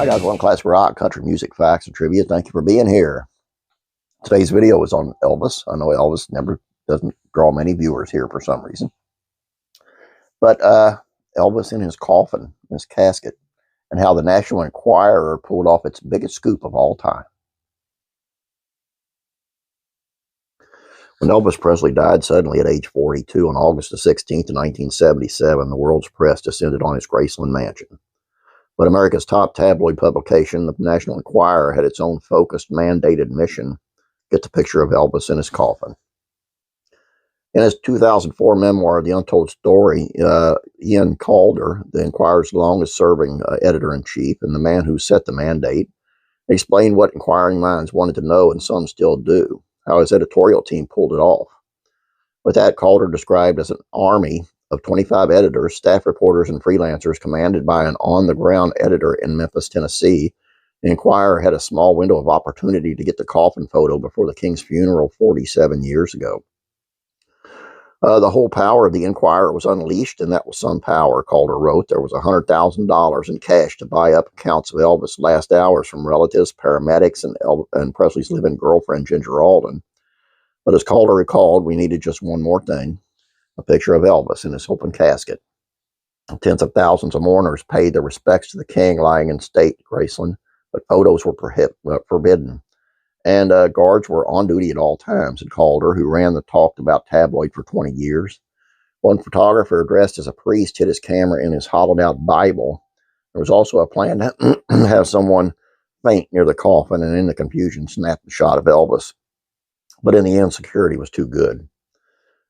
guys, welcome to Classic Rock, Country Music Facts and Trivia. Thank you for being here. Today's video is on Elvis. I know Elvis never doesn't draw many viewers here for some reason. But Elvis in his coffin, in his casket, and how the National Enquirer pulled off its biggest scoop of all time. When Elvis Presley died suddenly at age 42 on August the 16th of 1977, the world's press descended on his Graceland mansion. But America's top tabloid publication, the National Enquirer, had its own focused, mandated mission: get the picture of Elvis in his coffin. In his 2004 memoir, The Untold Story, Ian Calder, the Enquirer's longest-serving editor-in-chief and the man who set the mandate, explained what inquiring minds wanted to know, and some still do, how his editorial team pulled it off. With that, Calder described as an army of 25 editors, staff reporters, and freelancers commanded by an on-the-ground editor in Memphis, Tennessee. The Enquirer had a small window of opportunity to get the coffin photo before the King's funeral 47 years ago. The whole power of the Enquirer was unleashed, and that was some power, Calder wrote. There was $100,000 in cash to buy up accounts of Elvis' last hours from relatives, paramedics, and Presley's live-in girlfriend, Ginger Alden. But as Calder recalled, we needed just one more thing: a picture of Elvis in his open casket. Tens of thousands of mourners paid their respects to the king lying in state at Graceland, but photos were forbidden. And guards were on duty at all times, said Calder, who ran the talked about tabloid for 20 years. One photographer dressed as a priest hid his camera in his hollowed out Bible. There was also a plan to have someone faint near the coffin and in the confusion snap the shot of Elvis. But in the end, security was too good.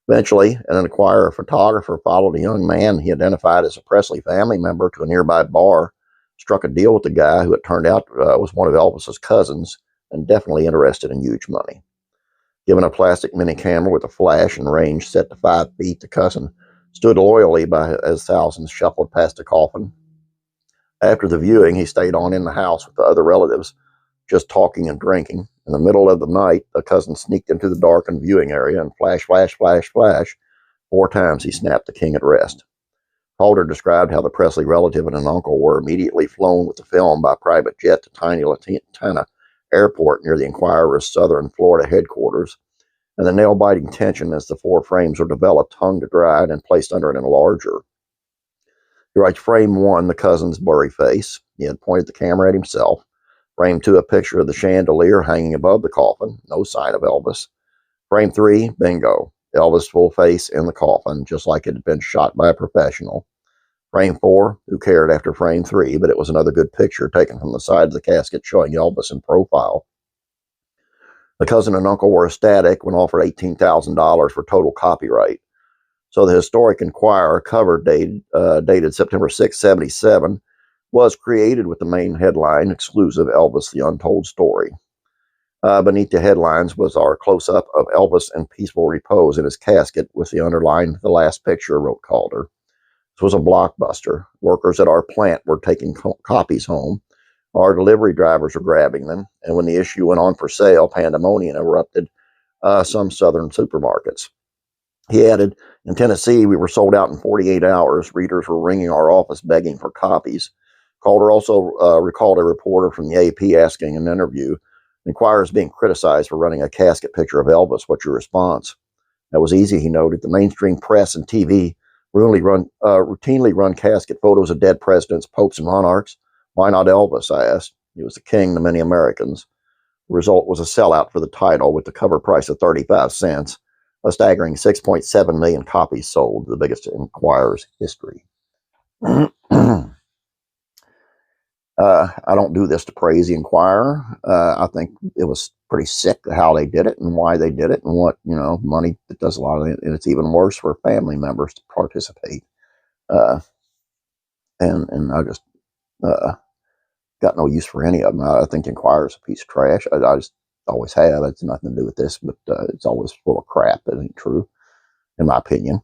Eventually, an Enquirer photographer followed a young man he identified as a Presley family member to a nearby bar, struck a deal with the guy who it turned out was one of Elvis's cousins, and definitely interested in huge money. Given a plastic mini camera with a flash and range set to 5 feet, the cousin stood loyally by as thousands shuffled past the coffin. After the viewing, he stayed on in the house with the other relatives, just talking and drinking. In the middle of the night, the cousin sneaked into the darkened viewing area and flash, flash, flash, flash. 4 times he snapped the king at rest. Calder described how the Presley relative and an uncle were immediately flown with the film by private jet to tiny Latina Airport near the Enquirer's southern Florida headquarters, and the nail-biting tension as the 4 frames were developed hung to dry and placed under an enlarger. He writes, frame 1, the cousin's blurry face. He had pointed the camera at himself. Frame 2, a picture of the chandelier hanging above the coffin. No sign of Elvis. Frame 3, bingo. Elvis' full face in the coffin, just like it had been shot by a professional. Frame 4, who cared after frame 3, but it was another good picture taken from the side of the casket showing Elvis in profile. The cousin and uncle were ecstatic when offered $18,000 for total copyright. So the historic Enquirer cover dated September 6, 1977, was created with the main headline, exclusive Elvis, the Untold Story. Beneath the headlines was our close-up of Elvis in peaceful repose in his casket with the underline, the last picture, wrote Calder. This was a blockbuster. Workers at our plant were taking copies home. Our delivery drivers were grabbing them. And when the issue went on for sale, pandemonium erupted some southern supermarkets. He added, in Tennessee, we were sold out in 48 hours. Readers were ringing our office begging for copies. Calder also recalled a reporter from the AP asking in an interview, Enquirer is being criticized for running a casket picture of Elvis. What's your response? That was easy, he noted. The mainstream press and TV routinely run casket photos of dead presidents, popes, and monarchs. Why not Elvis, I asked. He was the king to many Americans. The result was a sellout for the title with the cover price of 35 cents. A staggering 6.7 million copies sold, the biggest in Enquirer's history. I don't do this to praise the Enquirer. I think it was pretty sick how they did it and why they did it and what, money that does a lot of it. And it's even worse for family members to participate. And I just got no use for any of them. I think the Enquirer's a piece of trash. I just always have. It's nothing to do with this, but it's always full of crap. That ain't true, in my opinion.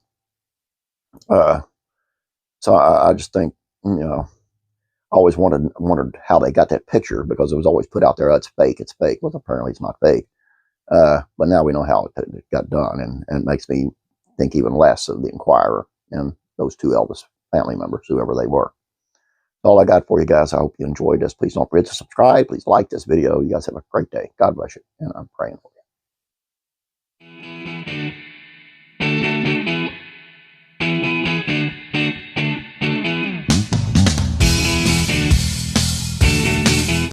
So I just think, I always wondered how they got that picture, because it was always put out there, oh, it's fake, it's fake. Well, apparently it's not fake. But now we know how it got done, and it makes me think even less of the Enquirer and those 2 Elvis family members, whoever they were. All I got for you guys. I hope you enjoyed this. Please don't forget to subscribe. Please like this video. You guys have a great day. God bless you. And I'm praying for you.